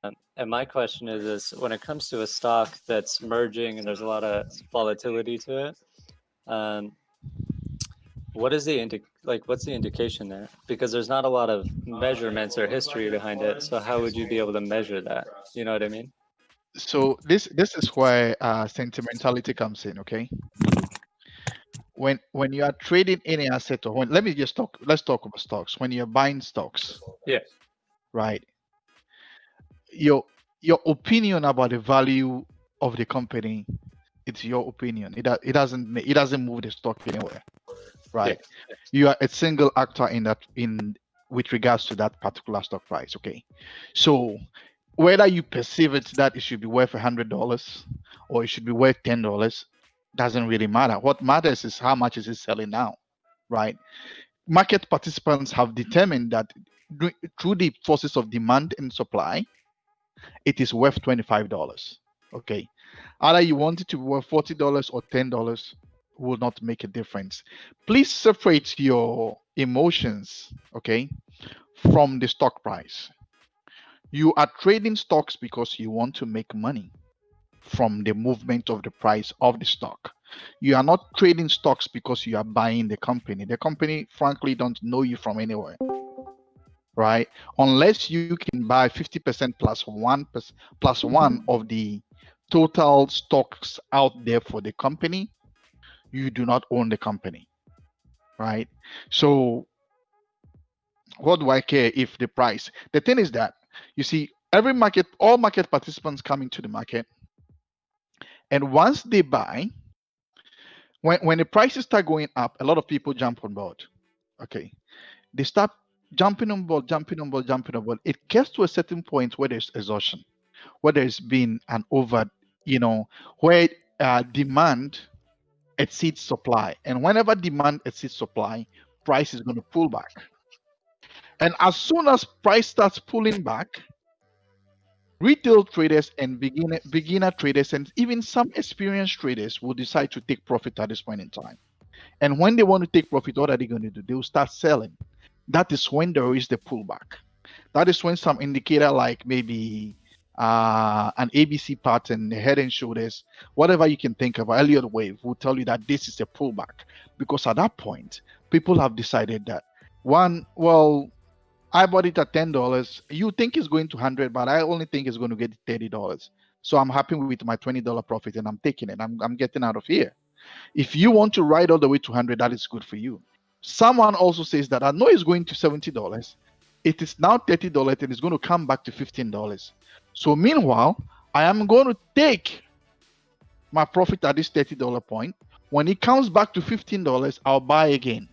And my question is when it comes to a stock that's merging and there's a lot of volatility to it, um, what is the what's the indication there? Because there's not a lot of measurements or history behind it. So how would you be able to measure that? You know what I mean? So this is where sentimentality comes in. Okay, when you are trading any asset, or when let me just talk. Let's talk about stocks. When you're buying stocks, Yeah. right? Your your opinion about the value of the company, it's your opinion. It doesn't move the stock anywhere, Yeah. right? You are a single actor in that in with regards to that particular stock price. Okay, so whether you perceive it that it should be worth $100 or it should be worth $10 doesn't really matter. What matters is how much is it selling now, right? Market participants have determined that through the forces of demand and supply, it is worth $25. Okay, either you want it to be worth $40 or $10 will not make a difference. Please separate your emotions, okay, from the stock price. You are trading stocks because you want to make money from the movement of the price of the stock. You are not trading stocks because you are buying the company. The company, frankly, don't know you from anywhere, right? Unless you can buy 50% plus one of the total stocks out there for the company, you do not own the company, right? So what do I care if the price? The thing is that you see, all market participants come into the market, and once they buy, when the prices start going up, a lot of people jump on board. Okay, they start jumping on board, jumping on board, jumping on board. It gets to a certain point where there's exhaustion, where there's been an over, you know, where demand exceeds supply, and whenever demand exceeds supply, price is going to pull back. And as soon as price starts pulling back, retail traders and beginner traders and even some experienced traders will decide to take profit at this point in time. And when they want to take profit, what are they going to do? They will start selling. That is when there is the pullback. That is when some indicator like maybe an ABC pattern, head and shoulders, whatever you can think of, Elliott wave will tell you that this is a pullback. Because at that point, people have decided that one, well, I bought it at $10. You think it's going to 100, but I only think it's going to get $30. So I'm happy with my $20 profit and I'm taking it. I'm getting out of here. If you want to ride all the way to 100, that is good for you. Someone also says that I know it's going to $70. It is now $30 and it's going to come back to $15. So meanwhile, I am going to take my profit at this $30 point. When it comes back to $15, I'll buy again.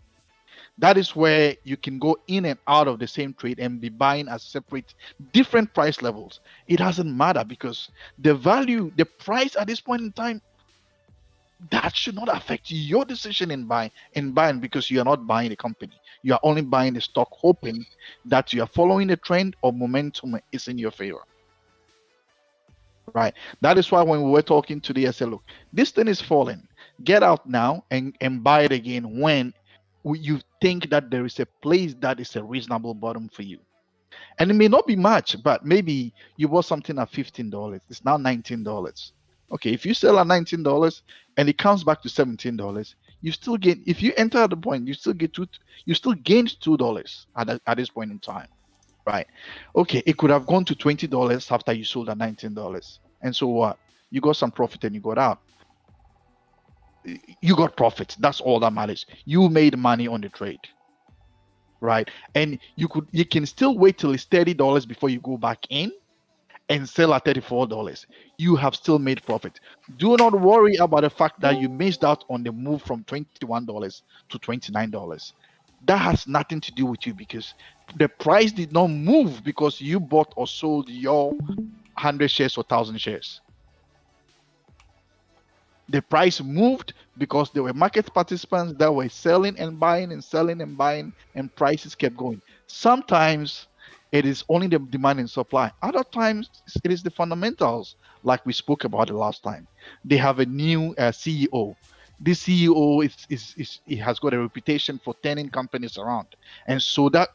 That is where you can go in and out of the same trade and be buying at separate, different price levels. It doesn't matter because the value, the price at this point in time, that should not affect your decision in buying because you are not buying the company. You are only buying the stock, hoping that you are following the trend or momentum is in your favor. Right. That is why when we were talking today, I said, look, this thing is falling. Get out now and buy it again when you think that there is a place that is a reasonable bottom for you. And it may not be much, but maybe you bought something at $15. It's now $19. Okay, if you sell at $19 and it comes back to $17, you still gain. If you enter at the point, you still get two. You still gained $2 at this point in time, right? Okay, it could have gone to $20 after you sold at $19, and so what? You got some profit and you got out. You got profit. That's all that matters. You made money on the trade, right? And you can still wait till it's $30 before you go back in and sell at $34. You have still made profit. Do not worry about the fact that you missed out on the move from $21 to $29. That has nothing to do with you because the price did not move because you bought or sold your 100 shares or 1,000 shares. The price moved because there were market participants that were selling and buying and selling and buying, and prices kept going. Sometimes it is only the demand and supply. Other times it is the fundamentals, like we spoke about the last time. They have a new CEO. This CEO he has got a reputation for turning companies around, and so that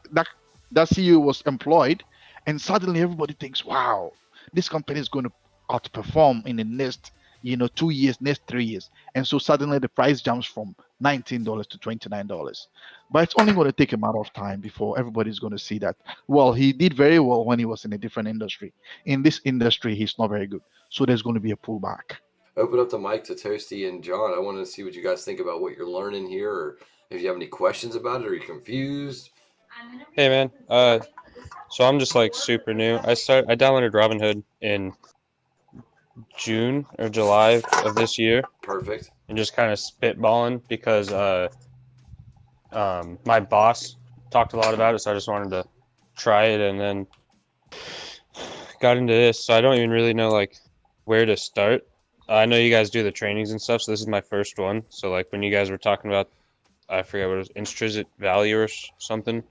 CEO was employed, and suddenly everybody thinks, "Wow." this company is going to outperform in the next 2 years, next 3 years. And so suddenly the price jumps from $19 to $29. But it's only going to take a matter of time before everybody's going to see that, well, he did very well when he was in a different industry. In this industry, he's not very good. So there's going to be a pullback. Open up the mic to Toasty and John. I want to see what you guys think about what you're learning here, or if you have any questions about it, or you're confused. Hey man, so I'm just like super new. I downloaded Robinhood in June or July of this year, Perfect. and just kind of spitballing because my boss talked a lot about it, so I just wanted to try it, and then got into this. So I don't even really know like where to start. I know you guys do the trainings and stuff, so this is my first one. So like when you guys were talking about, I forget what it was, intrinsic value or something.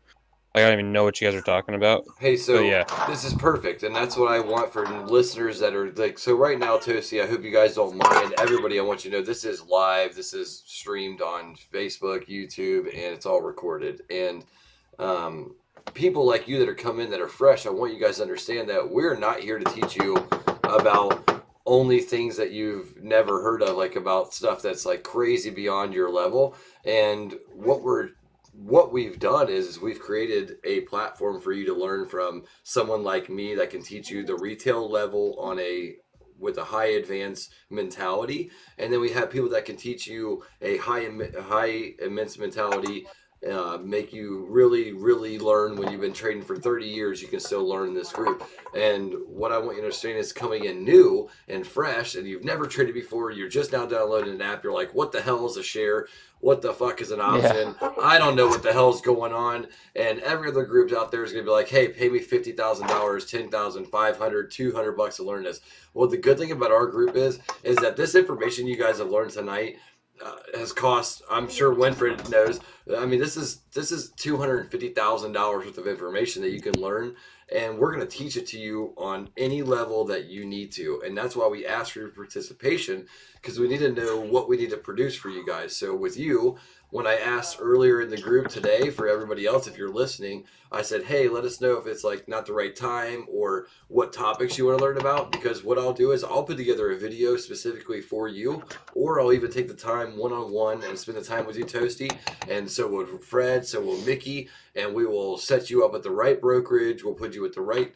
Like, I don't even know what you guys are talking about. Hey, so yeah. This is perfect, and that's what I want for listeners that are like. So right now, Toasty, I hope you guys don't mind. Everybody, I want you to know this is live. This is streamed on Facebook, YouTube, and it's all recorded. And people like you that are coming that are fresh, I want you guys to understand that we're not here to teach you about only things that you've never heard of, like about stuff that's like crazy beyond your level. And what we've done is we've created a platform for you to learn from someone like me that can teach you the retail level on a with a high advanced mentality, and then we have people that can teach you a high immense mentality, make you really learn. When you've been trading for 30 years, you can still learn in this group. And what I want you to understand is, coming in new and fresh and you've never traded before, you're just now downloading an app, you're like, what the hell is a share? What the fuck is an option? Yeah. I don't know what the hell's going on. And every other group out there is going to be like, hey, pay me $50,000, $10,000, $500, $200 to learn this. Well, the good thing about our group is that this information you guys have learned tonight has cost. I'm sure Winfred knows. I mean, this is $250,000 worth of information that you can learn, and we're going to teach it to you on any level that you need to. And that's why we ask for your participation, because we need to know what we need to produce for you guys. So with you, when I asked earlier in the group today, for everybody else, if you're listening, I said, hey, let us know if it's like not the right time or what topics you want to learn about, because what I'll do is I'll put together a video specifically for you, or I'll even take the time one-on-one and spend the time with you, Toasty, and so will Fred, so will Mickey, and we will set you up at the right brokerage. We'll put you at the right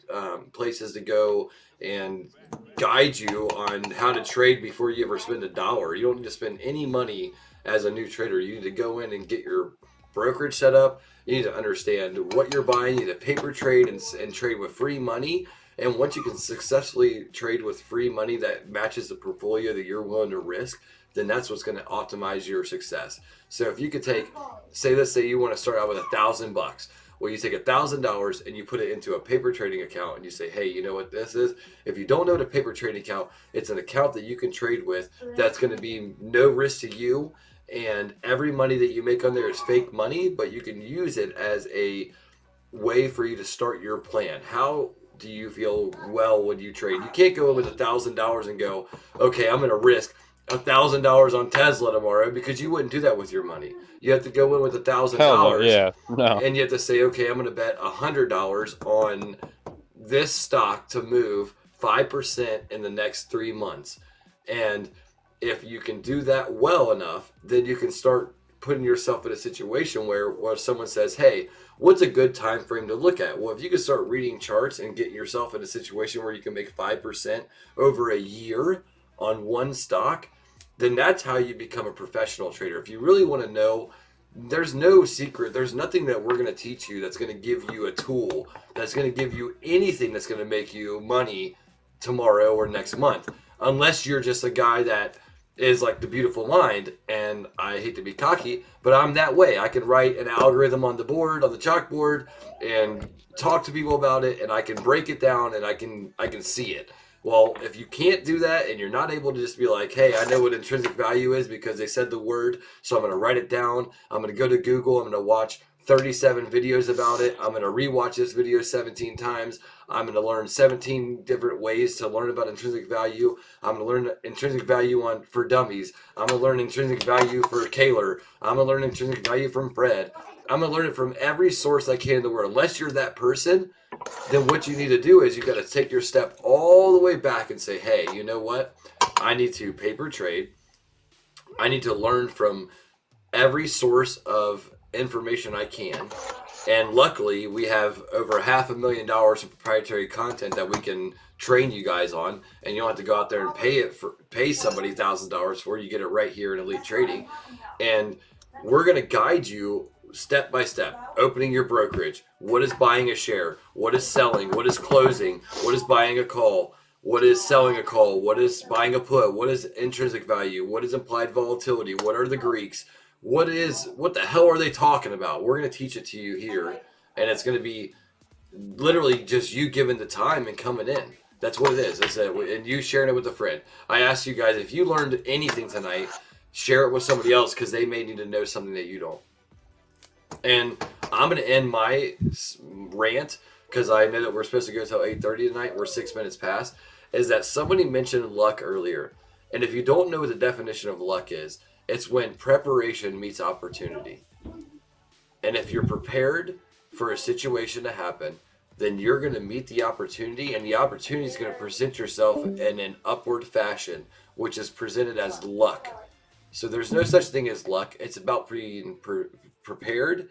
places to go and guide you on how to trade before you ever spend a dollar. You don't need to spend any money as a new trader. You need to go in and get your brokerage set up. You need to understand what you're buying. You need to paper trade and trade with free money. And once you can successfully trade with free money that matches the portfolio that you're willing to risk, then that's what's going to optimize your success. So if you could take, say you want to start out with $1,000. Well, you take $1,000 and you put it into a paper trading account, and you say, hey, you know what this is? If you don't know what a paper trading account, it's an account that you can trade with that's going to be no risk to you. And every money that you make on there is fake money, but you can use it as a way for you to start your plan. How do you feel well when you trade? You can't go in with $1,000 and go, okay, I'm going to risk $1,000 on Tesla tomorrow, because you wouldn't do that with your money. You have to go in with $1,000. Yeah, no. And you have to say, okay, I'm going to bet $100 on this stock to move 5% in the next 3 months. And if you can do that well enough, then you can start putting yourself in a situation where someone says, hey, what's a good time frame to look at? Well, if you can start reading charts and get yourself in a situation where you can make 5% over a year on one stock, then that's how you become a professional trader. If you really want to know, there's no secret. There's nothing that we're going to teach you that's going to give you a tool that's going to give you anything that's going to make you money tomorrow or next month, unless you're just a guy that is like the beautiful mind. And I hate to be cocky, but I'm that way. I can write an algorithm on the chalkboard, and talk to people about it, and I can break it down, and I can see it. Well, if you can't do that, and you're not able to just be like, hey, I know what intrinsic value is because they said the word, so I'm going to write it down. I'm going to go to Google. I'm going to watch 37 videos about it. I'm going to rewatch this video 17 times. I'm going to learn 17 different ways to learn about intrinsic value. I'm going to learn intrinsic value for dummies. I'm going to learn intrinsic value for Kaler. I'm going to learn intrinsic value from Fred. I'm going to learn it from every source I can in the world. Unless you're that person, then what you need to do is you got to take your step all the way back and say, hey, you know what? I need to paper trade. I need to learn from every source of information I can. And luckily, we have over $500,000 of proprietary content that we can train you guys on, and you don't have to go out there and pay somebody $1,000 for. You get it right here in Elite Trading, and we're going to guide you step by step. Opening your brokerage. What is buying a share? What is selling? What is closing? What is buying a call? What is selling a call? What is buying a put? What is intrinsic value? What is implied volatility? What are the Greeks? What the hell are they talking about? We're going to teach it to you here, and it's going to be literally just you giving the time and coming in. That's what it is. And you sharing it with a friend. I asked you guys, if you learned anything tonight, share it with somebody else, because they may need to know something that you don't. And I'm going to end my rant, because I know that we're supposed to go till 8:30 tonight. We're 6 minutes past. Is that somebody mentioned luck earlier? And if you don't know what the definition of luck is, it's when preparation meets opportunity. And if you're prepared for a situation to happen, then you're going to meet the opportunity, and the opportunity is going to present yourself in an upward fashion, which is presented as luck. So there's no such thing as luck. It's about being prepared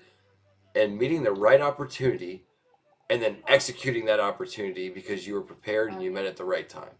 and meeting the right opportunity, and then executing that opportunity because you were prepared and you met at the right time.